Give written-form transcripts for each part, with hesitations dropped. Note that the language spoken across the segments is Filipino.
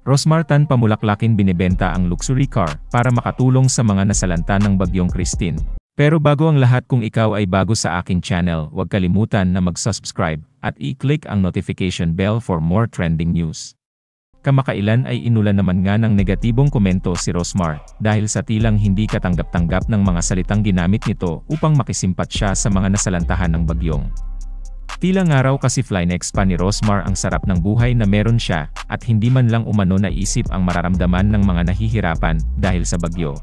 Rosmar Tan pamulaklaking binibenta ang luxury car para makatulong sa mga nasalanta ng Bagyong Christine. Pero bago ang lahat, kung ikaw ay bago sa aking channel, huwag kalimutan na mag-subscribe at i-click ang notification bell for more trending news. Kamakailan ay inulan naman nga ng negatibong komento si Rosmar dahil sa tilang hindi katanggap-tanggap ng mga salitang ginamit nito upang makisimpat siya sa mga nasalantahan ng bagyong. Tila nga raw kasi flynex pa ni Rosmar ang sarap ng buhay na meron siya at hindi man lang umano naisip ang mararamdaman ng mga nahihirapan dahil sa bagyo.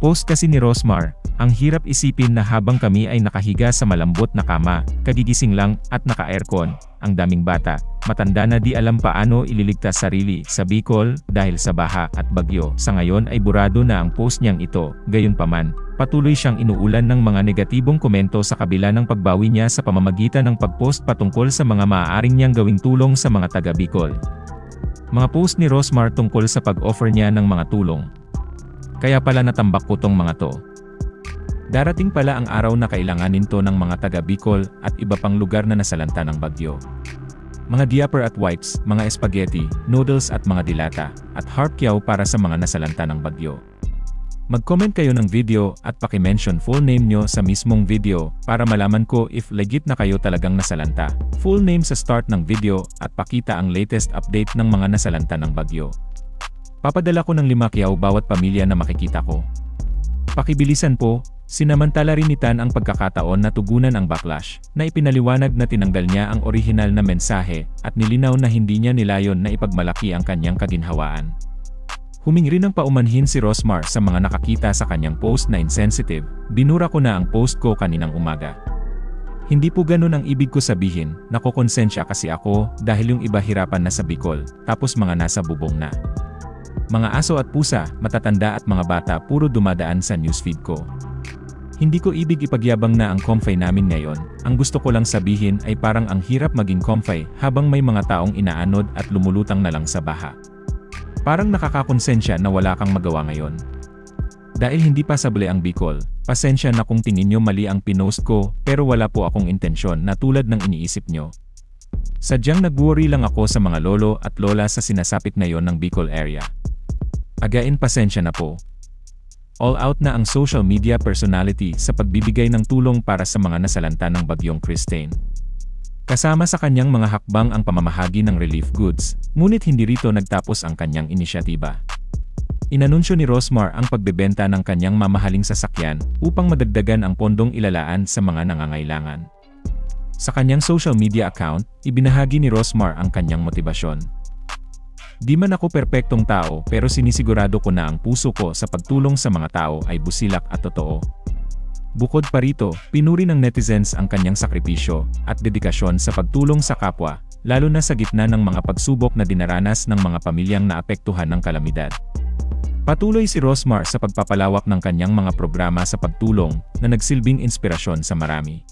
Post kasi ni Rosmar, ang hirap isipin na habang kami ay nakahiga sa malambot na kama, kagigising lang at naka-aircon, ang daming bata, matanda na di alam paano ililigtas sarili sa Bicol dahil sa baha at bagyo. Sa ngayon ay burado na ang post niyang ito, gayunpaman, patuloy siyang inuulan ng mga negatibong komento sa kabila ng pagbawi niya sa pamamagitan ng pag-post patungkol sa mga maaaring niyang gawing tulong sa mga taga Bicol. Mga post ni Rosmar tungkol sa pag-offer niya ng mga tulong. Kaya pala natambak ko tong mga to. Darating pala ang araw na kailanganin to ng mga taga Bicol at iba pang lugar na nasalanta ng bagyo. Mga diaper at wipes, mga spaghetti, noodles at mga dilata, at harpyaw para sa mga nasalanta ng bagyo. Mag-comment kayo ng video at paki-mention full name nyo sa mismong video para malaman ko if legit na kayo talagang nasalanta. Full name sa start ng video at pakita ang latest update ng mga nasalanta ng bagyo. Papadala ko ng 5 kyaw bawat pamilya na makikita ko. Pakibilisan po. Sinamantala rin ni Tan ang pagkakataon na tugunan ang backlash, na ipinaliwanag na tinanggal niya ang orihinal na mensahe at nilinaw na hindi niya nilayon na ipagmalaki ang kanyang kaginhawaan. Humingi rin ng paumanhin si Rosmar sa mga nakakita sa kanyang post na insensitive. Binura ko na ang post ko kaninang umaga. Hindi po ganun ang ibig ko sabihin, nakokonsensya kasi ako dahil yung iba hirapan na sa Bicol, tapos mga nasa bubong na. Mga aso at pusa, matatanda at mga bata puro dumadaan sa newsfeed ko. Hindi ko ibig ipagyabang na ang comfy namin ngayon, ang gusto ko lang sabihin ay parang ang hirap maging comfy habang may mga taong inaanod at lumulutang na lang sa baha. Parang nakakakonsensya na wala kang magawa ngayon. Dahil hindi pa sable ang Bicol, pasensya na kung tingin nyo mali ang pinost ko, pero wala po akong intensyon na tulad ng iniisip nyo. Sadyang nag-worry lang ako sa mga lolo at lola sa sinasapit ngayon ng Bicol area. Again, pasensya na po. All out na ang social media personality sa pagbibigay ng tulong para sa mga nasalanta ng Bagyong Christine. Kasama sa kanyang mga hakbang ang pamamahagi ng relief goods, ngunit hindi rito nagtapos ang kanyang inisyatiba. Inanunsyo ni Rosmar ang pagbebenta ng kanyang mamahaling sasakyan upang madagdagan ang pondong ilalaan sa mga nangangailangan. Sa kanyang social media account, ibinahagi ni Rosmar ang kanyang motibasyon. Di man ako perpektong tao pero sinisigurado ko na ang puso ko sa pagtulong sa mga tao ay busilak at totoo. Bukod pa rito, pinuri ng netizens ang kanyang sakripisyo at dedikasyon sa pagtulong sa kapwa, lalo na sa gitna ng mga pagsubok na dinaranas ng mga pamilyang naapektuhan ng kalamidad. Patuloy si Rosmar sa pagpapalawak ng kanyang mga programa sa pagtulong na nagsilbing inspirasyon sa marami.